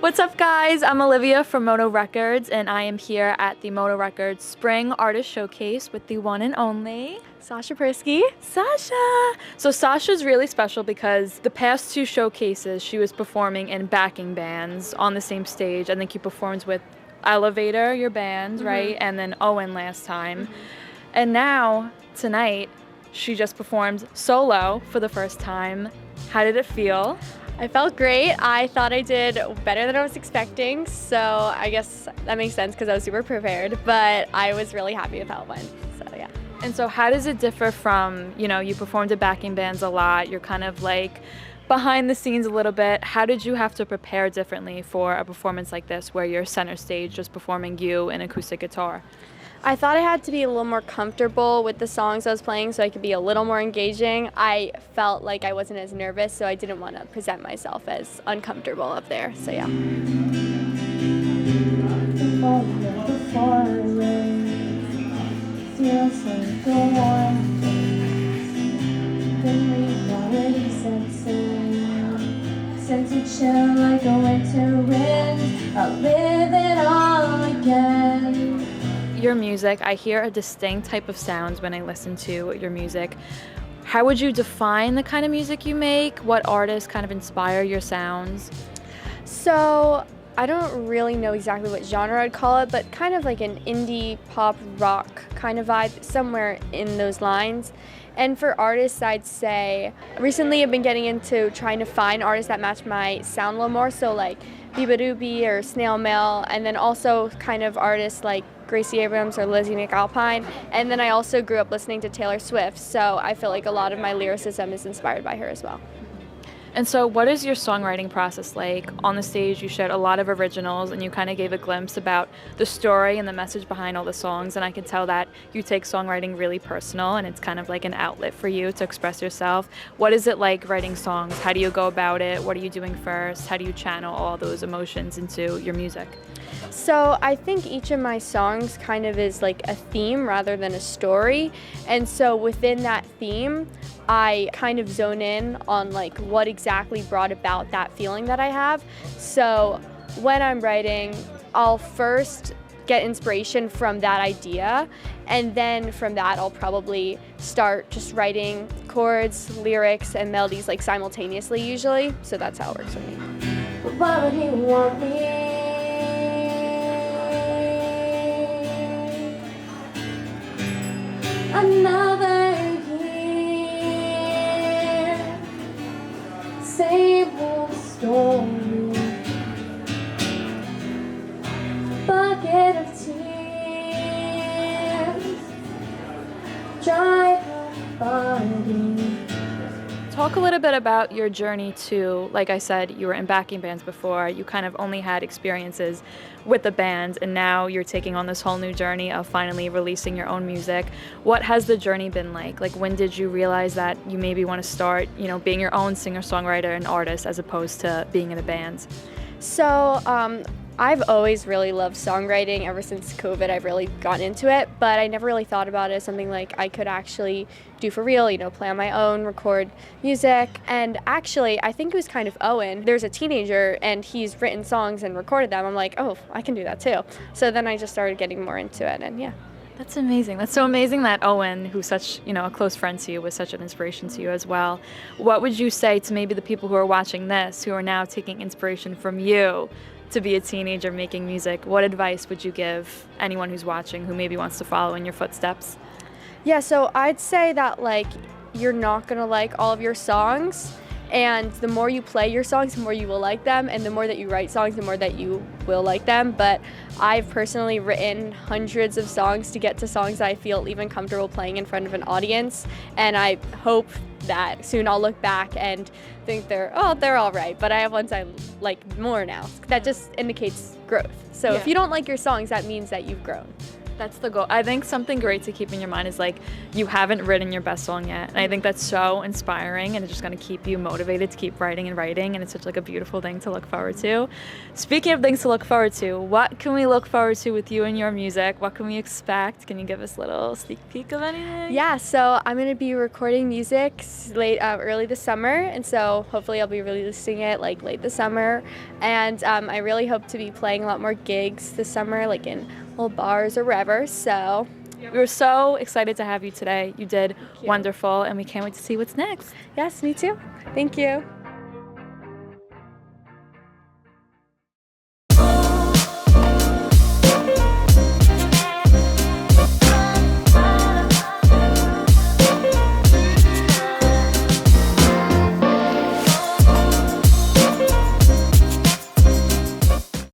What's up, guys? I'm Olivia from MoTo Records, and I am here at the MoTo Records Spring Artist Showcase with the one and only Sasha Perskie. Sasha. So Sasha's really special because the past two showcases she was performing in backing bands on the same stage. I think you performed with Elevator, your band, right? And then Owen last time. And now, tonight, she just performed solo for the first time. How did it feel? I felt great. I thought I did better than I was expecting, so I guess that makes sense because I was super prepared, but I was really happy with how it went, so yeah. And so how does it differ from, you performed at backing bands a lot, you're kind of like behind the scenes a little bit. How did you have to prepare differently for a performance like this where you're center stage just performing you and acoustic guitar? I thought I had to be a little more comfortable with the songs I was playing so I could be a little more engaging. I felt like I wasn't as nervous, so I didn't want to present myself as uncomfortable up there, so yeah. Like a winter wind, I'll live it all again. Your music, I hear a distinct type of sounds when I listen to your music. How would you define the kind of music you make? What artists kind of inspire your sounds? So I don't really know exactly what genre I'd call it, but kind of like an indie pop rock kind of vibe, somewhere in those lines. And for artists, I'd say recently I've been getting into trying to find artists that match my sound a little more, so like Biba Doobie or Snail Mail, and then also kind of artists like Gracie Abrams or Lizzie McAlpine. And then I also grew up listening to Taylor Swift, so I feel like a lot of my lyricism is inspired by her as well. And so what is your songwriting process like? On the stage, you shared a lot of originals and you kind of gave a glimpse about the story and the message behind all the songs. And I can tell that you take songwriting really personal and it's kind of like an outlet for you to express yourself. What is it like writing songs? How do you go about it? What are you doing first? How do you channel all those emotions into your music? So I think each of my songs kind of is like a theme rather than a story. And so within that theme, I kind of zone in on like what exactly brought about that feeling that I have. So when I'm writing, I'll first get inspiration from that idea, and then from that I'll probably start just writing chords, lyrics, and melodies like simultaneously usually. So that's how it works for me. But why would he want me? Another year, same old story. Bucket of tears, dry her body. Talk a little bit about your journey to, like I said, you were in backing bands before, you kind of only had experiences with the band, and now you're taking on this whole new journey of finally releasing your own music. What has the journey been like? Like, when did you realize that you maybe want to start, being your own singer-songwriter and artist as opposed to being in a band? So I've always really loved songwriting. Ever since COVID, I've really gotten into it, but I never really thought about it as something like I could actually do for real, play on my own, record music. And actually, I think it was kind of Owen. There's a teenager and he's written songs and recorded them. I'm like, oh, I can do that too. So then I just started getting more into it, and yeah. That's amazing. That's so amazing that Owen, who's such, a close friend to you, was such an inspiration to you as well. What would you say to maybe the people who are watching this, who are now taking inspiration from you to be a teenager making music? What advice would you give anyone who's watching who maybe wants to follow in your footsteps? Yeah, so I'd say that you're not gonna like all of your songs, and the more you play your songs, the more you will like them, and the more that you write songs, the more that you will like them. But I've personally written hundreds of songs to get to songs that I feel even comfortable playing in front of an audience, and I hope that soon I'll look back and think they're all right, but I have ones I like more now. That just indicates growth. So if you don't like your songs, that means that you've grown. That's the goal. I think something great to keep in your mind is like you haven't written your best song yet. And I think that's so inspiring and it's just going to keep you motivated to keep writing and writing. And it's such like a beautiful thing to look forward to. Speaking of things to look forward to, what can we look forward to with you and your music? What can we expect? Can you give us a little sneak peek of anything? Yeah, so I'm going to be recording music early this summer, and so hopefully I'll be releasing it like late this summer. And I really hope to be playing a lot more gigs this summer, like in little bars or wherever. So we were so excited to have you today. You did wonderful, and we can't wait to see what's next. yes, me too. Thank you.